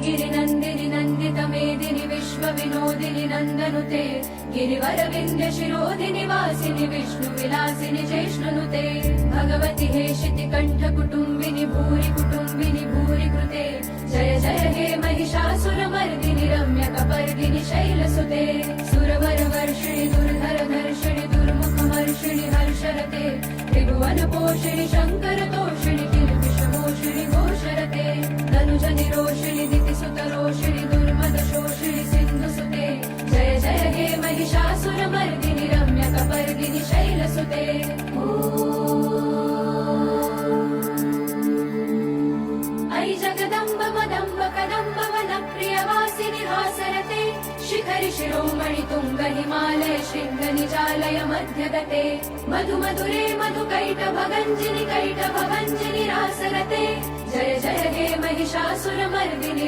गिरिनन्दिनि नन्दितमेदिनि विश्वविनोदिनि नन्दनुते गिरिवरविन्द्य शिरोधिनि वासिनि विष्णुविलासिनि जैष्णुनुते भगवति हेशिति कण्ठकुटुम्बिनि भूरि कुटुम्बिनि भूरि कृते जय जय हे महिषासुरमर्दिनि रम्यकपर्दिनि शैलसुते सुरवरवर्षिणि दुर्धरधर्षिणि दुर्मुखमर्षिणि हर्षरते त्रिभुवनपोषिणि शङ्करतोषिणि किल्बिषमोषिणि घोषरते धनुजनिरोषिणि दितिसुतरोषिणि दुर्मदशोषिणि सिन्धुसुते जय जय हे महिषासुरमर्दिनि रम्यकपर्दिनि शैलसुते ऐ जगदम्ब मदम्ब कदम्ब वनप्रियवासिनि हासरते शिखरि शिरोमणि तुङ्ग हिमालय शृङ्ग निजालय मध्यगते मधु मधुरे मधुकैटभगञ्जिनि कैटभभञ्जिनि रासरते जय जय हे महिषासुरमर्दिनि